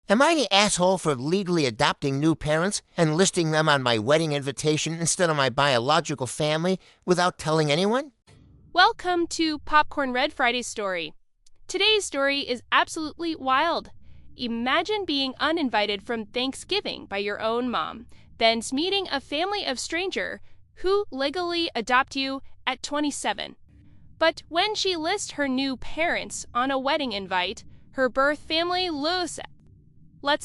Am I the asshole for legally adopting new parents and listing them on my wedding invitation instead of my biological family without telling anyone? Welcome to Popcorn Red Friday story. Today's story is absolutely wild. Imagine being uninvited from Thanksgiving by your own mom, then meeting a family of stranger who legally adopt you at 27. But when she lists her new parents on a wedding invite, her birth family lets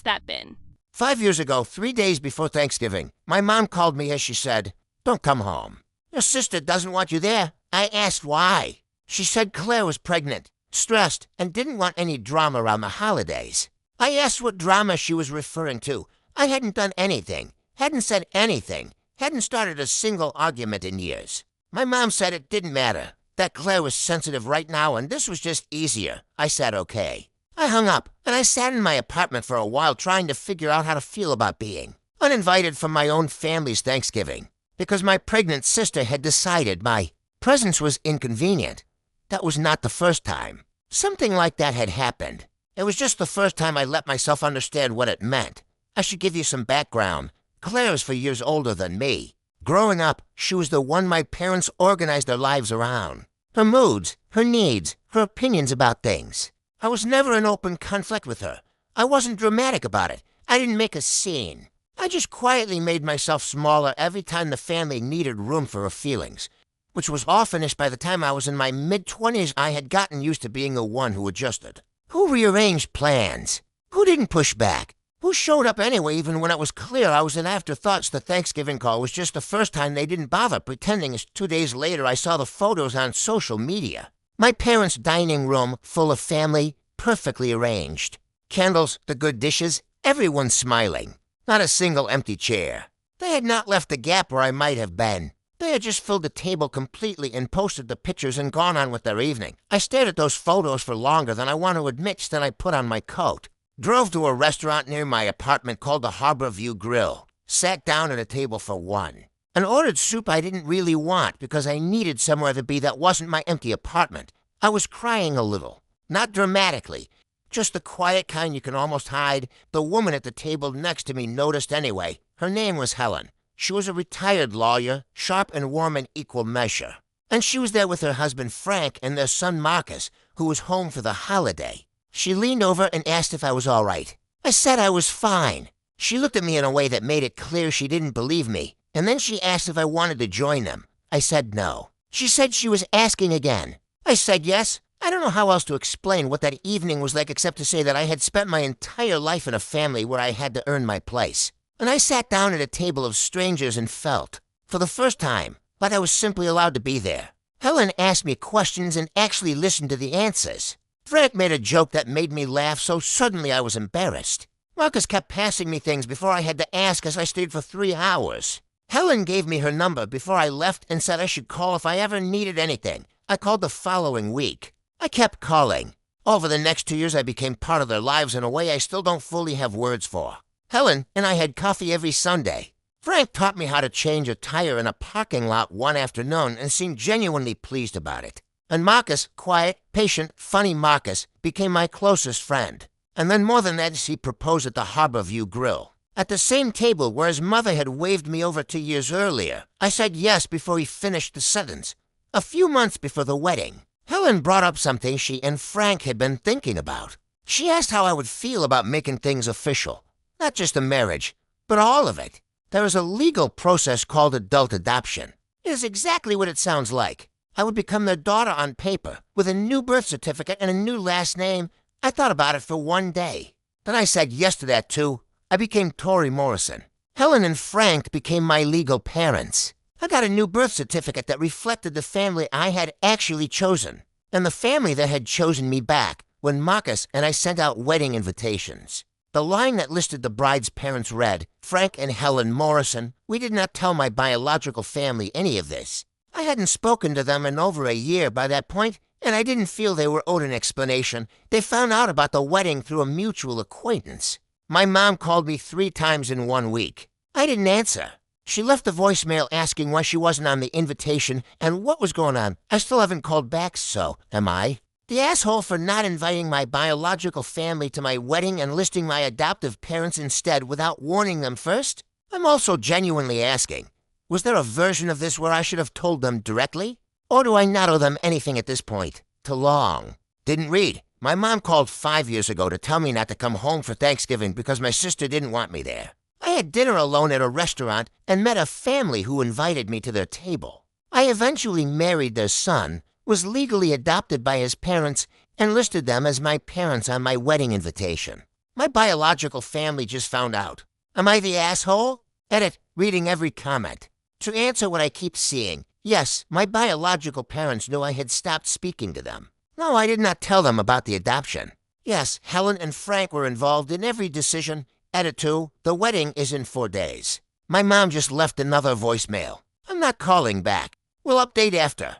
that bin. 5 years ago, 3 days before Thanksgiving, my mom called me as she said, "Don't come home. Your sister doesn't want you there." I asked why. She said Claire was pregnant, stressed, and didn't want any drama around the holidays. I asked what drama she was referring to. I hadn't done anything, hadn't said anything, hadn't started a single argument in years. My mom said it didn't matter, that Claire was sensitive right now and this was just easier. I said okay. I hung up, and I sat in my apartment for a while trying to figure out how to feel about being uninvited from my own family's Thanksgiving, because my pregnant sister had decided my presence was inconvenient. That was not the first time. Something like that had happened. It was just the first time I let myself understand what it meant. I should give you some background. Claire is 4 years older than me. Growing up, she was the one my parents organized their lives around. Her moods, her needs, her opinions about things. I was never in open conflict with her. I wasn't dramatic about it. I didn't make a scene. I just quietly made myself smaller every time the family needed room for her feelings, which was all finished by the time I was in my mid-20s. I had gotten used to being the one who adjusted. Who rearranged plans? Who didn't push back? Who showed up anyway even when it was clear I was an afterthought? The Thanksgiving call was just the first time they didn't bother, pretending as 2 days later I saw the photos on social media. My parents' dining room full of family, perfectly arranged. Candles, the good dishes, everyone smiling. Not a single empty chair. They had not left the gap where I might have been. They had just filled the table completely and posted the pictures and gone on with their evening. I stared at those photos for longer than I want to admit. Then I put on my coat. Drove to a restaurant near my apartment called the Harbor View Grill. Sat down at a table for one. And ordered soup I didn't really want because I needed somewhere to be that wasn't my empty apartment. I was crying a little. Not dramatically. Just the quiet kind you can almost hide. The woman at the table next to me noticed anyway. Her name was Helen. She was a retired lawyer, sharp and warm in equal measure. And she was there with her husband Frank and their son Marcus, who was home for the holiday. She leaned over and asked if I was all right. I said I was fine. She looked at me in a way that made it clear she didn't believe me, and then she asked if I wanted to join them. I said no. She said she was asking again. I said yes. I don't know how else to explain what that evening was like except to say that I had spent my entire life in a family where I had to earn my place. And I sat down at a table of strangers and felt, for the first time, like I was simply allowed to be there. Helen asked me questions and actually listened to the answers. Frank made a joke that made me laugh, so suddenly I was embarrassed. Marcus kept passing me things before I had to ask as I stayed for 3 hours. Helen gave me her number before I left and said I should call if I ever needed anything. I called the following week. I kept calling. Over the next 2 years I became part of their lives in a way I still don't fully have words for. Helen and I had coffee every Sunday. Frank taught me how to change a tire in a parking lot one afternoon and seemed genuinely pleased about it. And Marcus, quiet, patient, funny Marcus, became my closest friend. And then more than that, he proposed at the Harbor View Grill. At the same table where his mother had waved me over 2 years earlier. I said yes before he finished the sentence. A few months before the wedding, Helen brought up something she and Frank had been thinking about. She asked how I would feel about making things official. Not just a marriage, but all of it. There is a legal process called adult adoption. It is exactly what it sounds like. I would become their daughter on paper, with a new birth certificate and a new last name. I thought about it for 1 day. Then I said yes to that too. I became Tori Morrison. Helen and Frank became my legal parents. I got a new birth certificate that reflected the family I had actually chosen, and the family that had chosen me back when Marcus and I sent out wedding invitations. The line that listed the bride's parents read, Frank and Helen Morrison. We did not tell my biological family any of this. I hadn't spoken to them in over a year by that point, and I didn't feel they were owed an explanation. They found out about the wedding through a mutual acquaintance. My mom called me 3 times in 1 week. I didn't answer. She left a voicemail asking why she wasn't on the invitation and what was going on. I still haven't called back, so am I? The asshole for not inviting my biological family to my wedding and listing my adoptive parents instead without warning them first? I'm also genuinely asking, was there a version of this where I should have told them directly? Or do I not owe them anything at this point? Too long. Didn't read. My mom called 5 years ago to tell me not to come home for Thanksgiving because my sister didn't want me there. I had dinner alone at a restaurant and met a family who invited me to their table. I eventually married their son, was legally adopted by his parents, and listed them as my parents on my wedding invitation. My biological family just found out. Am I the asshole? Edit, reading every comment. To answer what I keep seeing, yes, my biological parents knew I had stopped speaking to them. No, I did not tell them about the adoption. Yes, Helen and Frank were involved in every decision. Edit 2, the wedding is in 4 days. My mom just left another voicemail. I'm not calling back. We'll update after.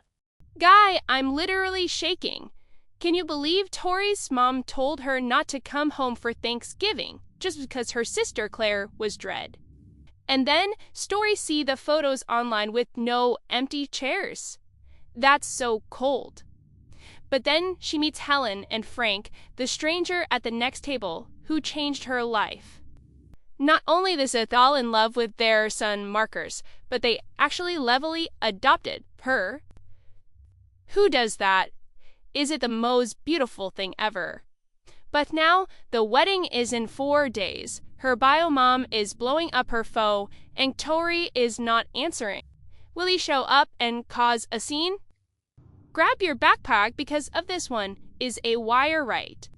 Guy, I'm literally shaking. Can you believe Tori's mom told her not to come home for Thanksgiving just because her sister Claire was dread? And then Story see the photos online with no empty chairs. That's so cold. But then she meets Helen and Frank, the stranger at the next table, who changed her life. Not only is they all in love with their son Marcus, but they actually levelly adopted her. Who does that? Is it the most beautiful thing ever? But now the wedding is in 4 days. Her bio mom is blowing up her foe, and Tori is not answering. Will he show up and cause a scene? Grab your backpack because of this one is a wire right.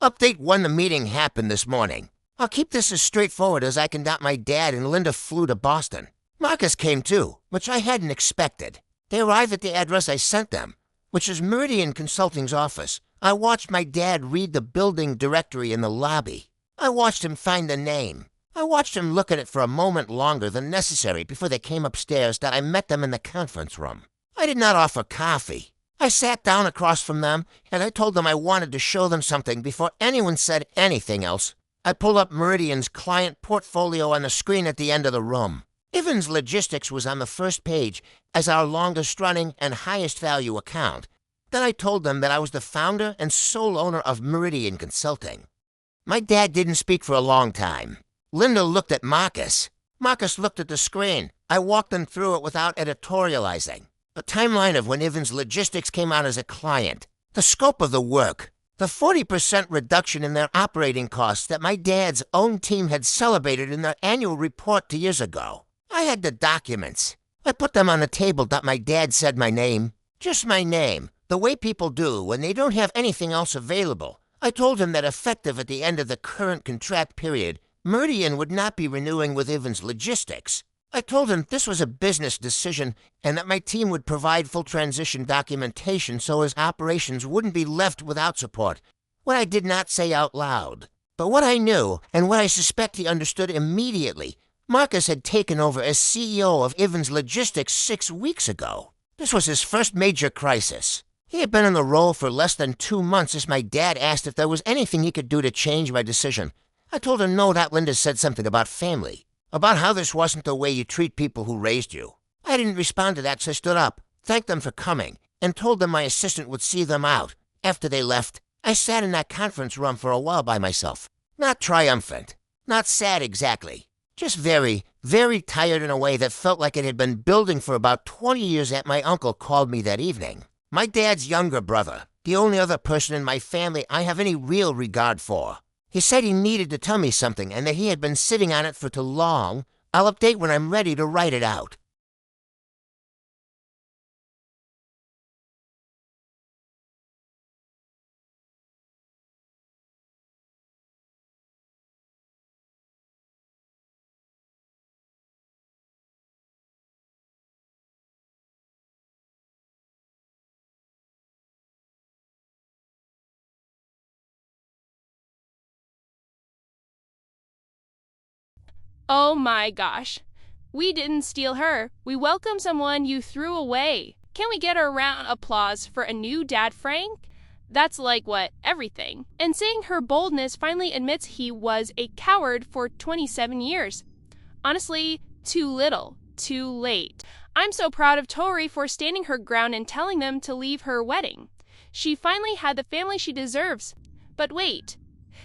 Update when the meeting happened this morning. I'll keep this as straightforward as I can. My dad and Linda flew to Boston. Marcus came too, which I hadn't expected. They arrived at the address I sent them, which is Meridian Consulting's office. I watched my dad read the building directory in the lobby. I watched him find the name. I watched him look at it for a moment longer than necessary before they came upstairs that I met them in the conference room. I did not offer coffee. I sat down across from them, and I told them I wanted to show them something before anyone said anything else. I pulled up Meridian's client portfolio on the screen at the end of the room. Ivans Logistics was on the first page as our longest-running and highest-value account. Then I told them that I was the founder and sole owner of Meridian Consulting. My dad didn't speak for a long time. Linda looked at Marcus. Marcus looked at the screen. I walked them through it without editorializing. The timeline of when Ivans Logistics came out as a client, the scope of the work, the 40% reduction in their operating costs that my dad's own team had celebrated in their annual report 2 years ago. I had the documents. I put them on the table that my dad said my name, just my name, the way people do when they don't have anything else available. I told him that effective at the end of the current contract period, Meridian would not be renewing with Ivans Logistics. I told him this was a business decision and that my team would provide full transition documentation so his operations wouldn't be left without support. What I did not say out loud. But what I knew, and what I suspect he understood immediately, Marcus had taken over as CEO of Ivans Logistics 6 weeks ago. This was his first major crisis. He had been in the role for less than 2 months as my dad asked if there was anything he could do to change my decision. I told him no, that Linda said something about family. About how this wasn't the way you treat people who raised you. I didn't respond to that, so I stood up, thanked them for coming, and told them my assistant would see them out. After they left, I sat in that conference room for a while by myself. Not triumphant. Not sad exactly. Just very, very tired in a way that felt like it had been building for about 20 years that my uncle called me that evening. My dad's younger brother. The only other person in my family I have any real regard for. He said he needed to tell me something and that he had been sitting on it for too long. I'll update when I'm ready to write it out. Oh my gosh. We didn't steal her. We welcomed someone you threw away. Can we get a round of applause for a new dad, Frank? That's like what? Everything. And seeing her boldness finally admits he was a coward for 27 years. Honestly, too little, too late. I'm so proud of Tori for standing her ground and telling them to leave her wedding. She finally had the family she deserves. But wait,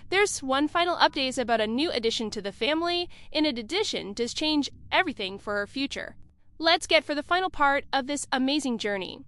there's one final update about a new addition to the family, and an addition does change everything for her future. Let's get for the final part of this amazing journey.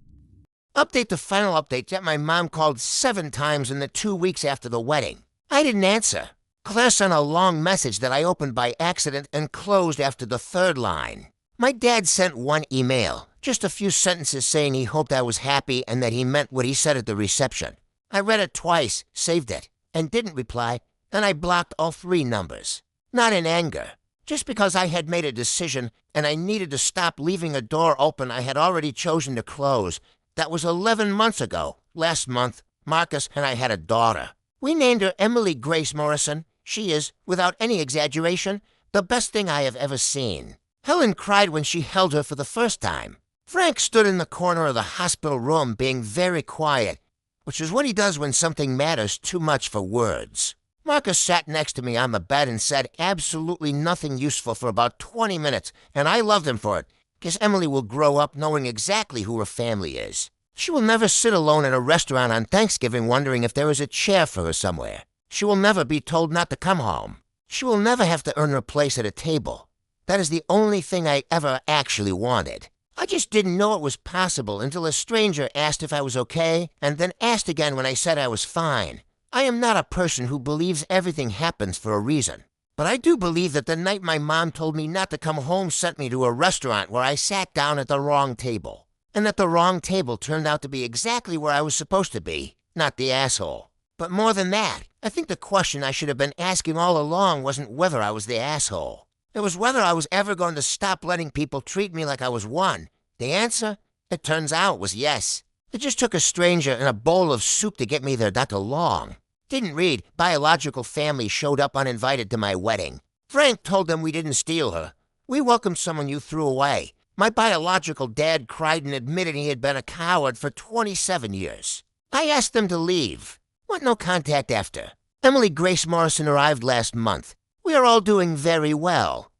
Update the final update that my mom called 7 times in the 2 weeks after the wedding. I didn't answer. Claire sent a long message that I opened by accident and closed after the 3rd line. My dad sent one email, just a few sentences saying he hoped I was happy and that he meant what he said at the reception. I read it twice, saved it, and didn't reply, and I blocked all 3 numbers. Not in anger, just because I had made a decision and I needed to stop leaving a door open I had already chosen to close. That was 11 months ago. Last month, Marcus and I had a daughter. We named her Emily Grace Morrison. She is, without any exaggeration, the best thing I have ever seen. Helen cried when she held her for the first time. Frank stood in the corner of the hospital room being very quiet, which is what he does when something matters too much for words. Marcus sat next to me on the bed and said absolutely nothing useful for about 20 minutes, and I loved him for it, because Emily will grow up knowing exactly who her family is. She will never sit alone at a restaurant on Thanksgiving wondering if there is a chair for her somewhere. She will never be told not to come home. She will never have to earn her place at a table. That is the only thing I ever actually wanted. I just didn't know it was possible until a stranger asked if I was okay, and then asked again when I said I was fine. I am not a person who believes everything happens for a reason. But I do believe that the night my mom told me not to come home sent me to a restaurant where I sat down at the wrong table. And that the wrong table turned out to be exactly where I was supposed to be, not the asshole. But more than that, I think the question I should have been asking all along wasn't whether I was the asshole. It was whether I was ever going to stop letting people treat me like I was one. The answer, it turns out, was yes. It just took a stranger and a bowl of soup to get me there not too long. Didn't read, biological family showed up uninvited to my wedding. Frank told them we didn't steal her. We welcomed someone you threw away. My biological dad cried and admitted he had been a coward for 27 years. I asked them to leave. Went no contact after. Emily Grace Morrison arrived last month. We are all doing very well.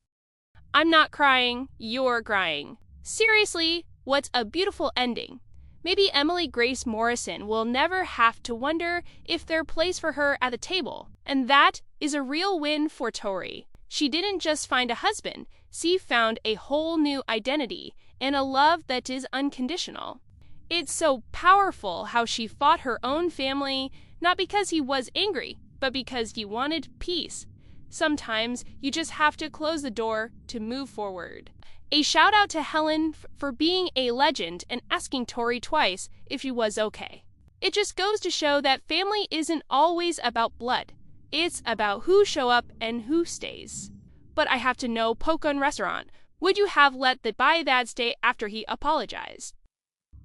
I'm not crying, you're crying. Seriously, what's a beautiful ending. Maybe Emily Grace Morrison will never have to wonder if there's place for her at the table. And that is a real win for Tori. She didn't just find a husband, she found a whole new identity and a love that is unconditional. It's so powerful how she fought her own family, not because he was angry, but because he wanted peace. Sometimes you just have to close the door to move forward. A shout out to Helen for being a legend and asking Tori twice if she was okay. It just goes to show that family isn't always about blood. It's about who show up and who stays. But I have to know, Popcornrest, would you have let the buy that stay after he apologized?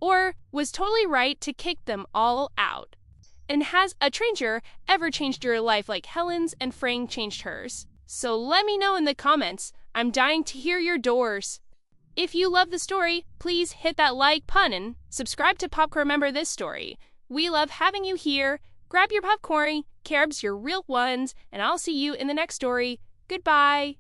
Or was totally right to kick them all out? And has a stranger ever changed your life like Helen's and Frank changed hers? So let me know in the comments. I'm dying to hear your doors. If you love the story, please hit that like button and subscribe to Popcorn Remember This Story. We love having you here. Grab your popcorn, carbs your real ones, and I'll see you in the next story. Goodbye.